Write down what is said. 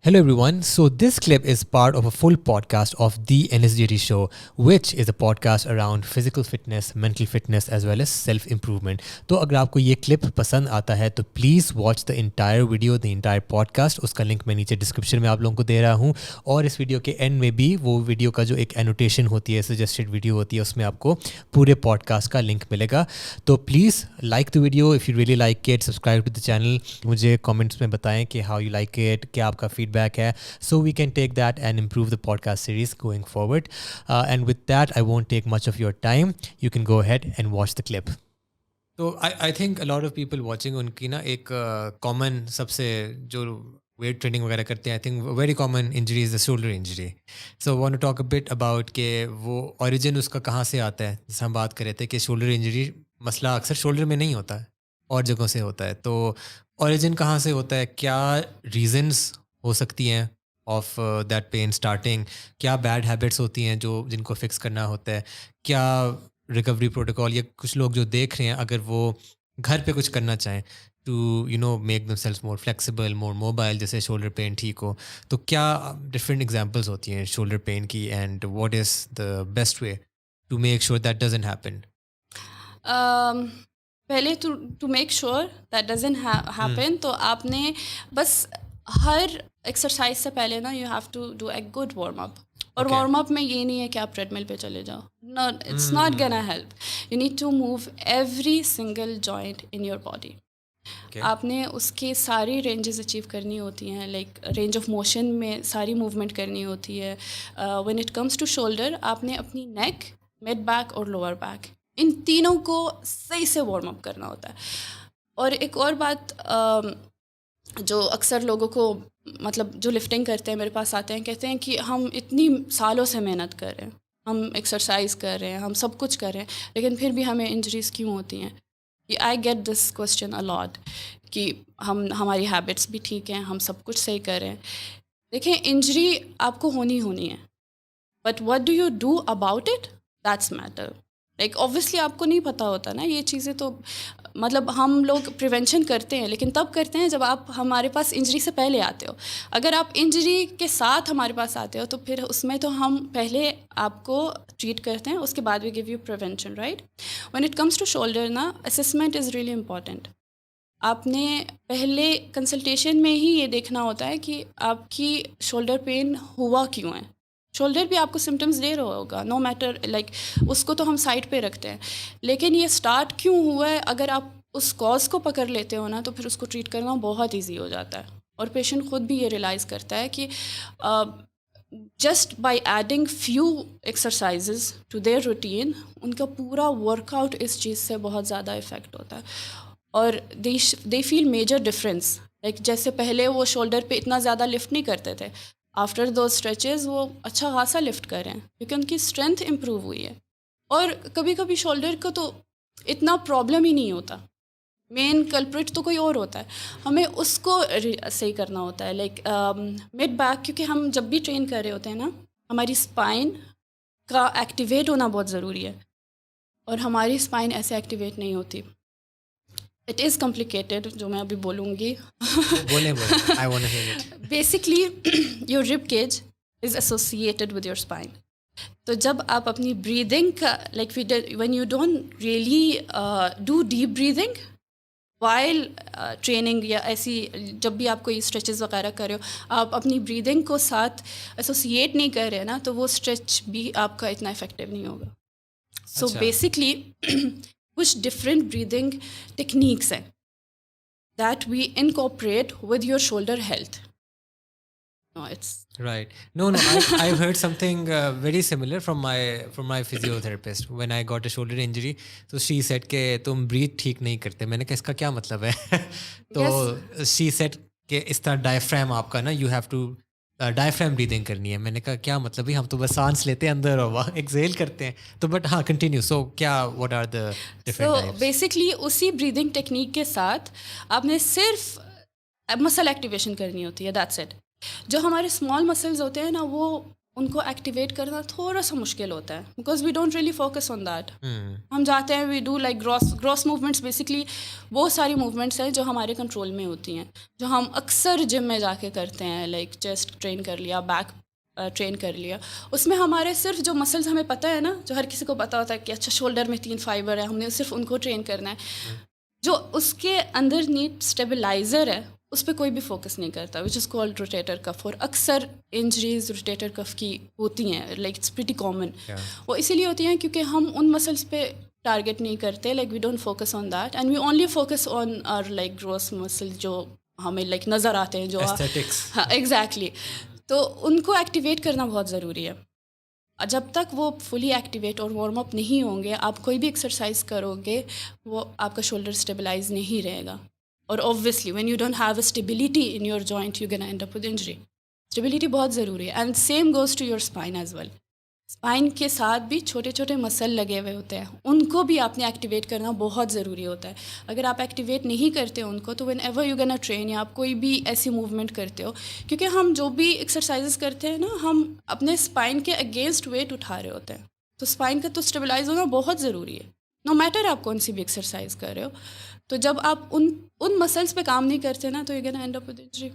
Hello everyone. So this clip is part of a full podcast of The NSJT Show, which is a podcast around physical fitness, mental fitness as well as self-improvement. तो अगर आपको ये clip पसंद आता है तो please watch the entire video, the entire podcast. उसका link मैं नीचे description में आप लोगों को दे रहा हूँ और इस वीडियो के end में भी वो वीडियो का जो एक annotation होती है, suggested video होती है, उसमें आपको पूरे podcast का link मिलेगा. तो please like the video if you really like it, subscribe to the channel. मुझे comments में बताएं कि how you like it, क्या आपका feedback है, so we can take that and improve the podcast series going forward. And with that, I won't take much of your time. You can go ahead and watch the clip. So I think a lot of people watching उनकी ना एक common सबसे जो weight training वगैरह करते हैं, I think very common injury is the shoulder injury. So I want to talk a bit about कि वो origin उसका कहाँ से आता है. जैसे हम बात कर रहे थे कि shoulder injury मसला अक्सर shoulder में नहीं होता है, और जगहों से होता है. तो origin कहाँ से होता है, क्या reasons हो सकती हैं ऑफ दैट पेन स्टार्टिंग, क्या बैड हैबिट्स होती हैं जो जिनको फिक्स करना होता है, क्या रिकवरी प्रोटोकॉल, या कुछ लोग जो देख रहे हैं अगर वो घर पे कुछ करना चाहें to make themselves more flexible, more mobile, जैसे शोल्डर पेन ठीक हो, तो क्या डिफरेंट एग्जांपल्स होती हैं शोल्डर पेन की, and what is the best way to make sure that doesn't happen? पहले to make sure that doesn't happen तो आपने बस हर एक्सरसाइज से पहले ना you have to do a good warm up. और वार्म अप में ये नहीं है कि आप ट्रेडमिल पे चले जाओ. No, it's not gonna help. You need to move every single joint in your body. आपने उसकी सारी रेंजेस अचीव करनी होती हैं, लाइक रेंज ऑफ मोशन में सारी मूवमेंट करनी होती है. When it comes to shoulder, आपने अपनी नेक, मिड बैक और लोअर बैक, इन तीनों को सही से वार्म अप करना होता है. और एक और बात, जो अक्सर लोगों को, मतलब जो लिफ्टिंग करते हैं मेरे पास आते हैं, कहते हैं कि हम इतनी सालों से मेहनत कर रहे हैं, हम एक्सरसाइज कर रहे हैं, हम सब कुछ कर रहे हैं, लेकिन फिर भी हमें इंजरीज़ क्यों होती हैं. I get this question a lot कि हमारी हैबिट्स भी ठीक हैं, हम सब कुछ सही कर रहे हैं. देखें, इंजरी आपको होनी है, but what do you do about it, that's matter. Like obviously आपको नहीं पता होता ना ये चीज़ें, तो मतलब हम लोग प्रिवेंशन करते हैं, लेकिन तब करते हैं जब आप हमारे पास इंजरी से पहले आते हो. अगर आप इंजरी के साथ हमारे पास आते हो तो फिर उसमें तो हम पहले आपको ट्रीट करते हैं, उसके बाद we give you prevention, right. When it comes to shoulder ना, असेसमेंट इज़ रियली इम्पॉर्टेंट. आपने पहले कंसल्टेशन में ही ये देखना होता है कि आपकी शोल्डर पेन हुआ क्यों है. शोल्डर भी आपको सिम्टम्स दे रहा होगा, नो मैटर, लाइक उसको तो हम साइड पे रखते हैं, लेकिन ये स्टार्ट क्यों हुआ है, अगर आप उस कॉज को पकड़ लेते हो ना, तो फिर उसको ट्रीट करना बहुत इजी हो जाता है. और पेशेंट खुद भी ये रियलाइज़ करता है कि just by adding few exercises to their routine, उनका पूरा वर्कआउट इस चीज़ से बहुत ज़्यादा इफ़ेक्ट होता है. और they feel major difference. Like जैसे पहले वो शोल्डर पे इतना ज़्यादा लिफ्ट नहीं करते थे, आफ्टर दो स्ट्रेचेस वो अच्छा खासा लिफ्ट कर रहे हैं क्योंकि उनकी स्ट्रेंथ इम्प्रूव हुई है. और कभी कभी शोल्डर को तो इतना प्रॉब्लम ही नहीं होता, मेन कल्प्रिट तो कोई और होता है, हमें उसको सही करना होता है. लाइक मिड बैक, क्योंकि हम जब भी ट्रेन कर रहे होते हैं ना, हमारी स्पाइन का एक्टिवेट होना बहुत ज़रूरी है, और हमारी स्पाइन ऐसे एक्टिवेट नहीं होती. इट इज़ कॉम्प्लिकेटेड, जो मैं अभी बोलूँगी. बोले I want to hear it. Basically your rib cage is associated with your spine. तो जब आप अपनी ब्रीदिंग का, like when you don't really do deep breathing while training, या ऐसी जब भी आप कोई स्ट्रेचेस वगैरह कर रहे हो, आप अपनी ब्रीदिंग को साथ एसोसिएट नहीं कर रहे ना, तो वो स्ट्रेच भी आपका इतना इफेक्टिव नहीं होगा. सो बेसिकली कुछ डिफरेंट ब्रीदिंग टेक्निक्स हैं that we incorporate with your shoulder health. No, it's right. No, I've heard something very similar from my physiotherapist when I got a shoulder injury. So she said कि तुम breathe ठीक नहीं करते. मैंने कहा इसका क्या मतलब है? तो she said कि इस तरह diaphragm आपका ना, you have to diaphragm breathing करनी है. मैंने कहा क्या मतलब है, हम तो बस सांस लेते हैं अंदर और वहाँ exhale करते हैं. तो but हाँ, continue. So क्या, what are the different types? So basically उसी breathing technique के साथ आपने सिर्फ muscle activation करनी होती है, that's it. जो हमारे स्मॉल मसल्स होते हैं ना, वो ان کو ایکٹیویٹ کرنا تھوڑا سا مشکل ہوتا ہے because we don't really focus on that. ہم جاتے ہیں we do like gross movements. Basically بہت ساری موومنٹس ہیں جو ہمارے کنٹرول میں ہوتی ہیں, جو ہم اکثر جم میں جا کے کرتے ہیں, لائک چیسٹ ٹرین کر لیا, بیک ٹرین کر لیا. اس میں ہمارے صرف جو مسلز ہمیں پتہ ہے نا, جو ہر کسی کو پتہ ہوتا ہے کہ اچھا شولڈر میں 3 فائبر ہے, ہم نے صرف ان کو ٹرین کرنا ہے. جو اس کے اندر نیٹ اسٹیبلائزر ہے اس پہ کوئی بھی فوکس نہیں کرتا, وچ از کالڈ روٹیٹر کف. اور اکثر انجریز روٹیٹر کف کی ہوتی ہیں, لائک اٹس پریٹی کامن. وہ اسی لیے ہوتی ہیں کیونکہ ہم ان مسلس پہ ٹارگیٹ نہیں کرتے, like we don't focus on that and we only focus on are like gross muscle جو ہمیں لائک نظر آتے ہیں, جو ہاں ایگزیکٹلی. تو ان کو ایکٹیویٹ کرنا بہت ضروری ہے. جب تک وہ فلی ایکٹیویٹ اور وارم اپ نہیں ہوں گے, آپ کوئی بھی ایکسرسائز کرو گے وہ آپ کا شولڈر اسٹیبلائز نہیں رہے گا. اور obviously when you don't have a stability in your joint you gonna end up with injury. Stability بہت ضروری ہے and same goes to your spine as well. Spine کے ساتھ بھی چھوٹے چھوٹے مسل لگے ہوئے ہوتے ہیں, ان کو بھی آپ نے ایکٹیویٹ کرنا بہت ضروری ہوتا ہے. اگر آپ ایکٹیویٹ نہیں کرتے ان کو تو when ever you gonna train یا آپ کوئی بھی ایسی موومنٹ کرتے ہو, کیونکہ ہم جو بھی ایکسرسائزز کرتے ہیں نا, ہم اپنے اسپائن کے اگینسٹ ویٹ اٹھا رہے ہوتے ہیں. تو اسپائن کا تو اسٹیبلائز ہونا بہت ضروری ہے, نو میٹر آپ کون سی بھی ایکسرسائز کر رہے ہو. تو جب آپ ان مسلس پہ کام نہیں کرتے نا تو you gonna end up with injury.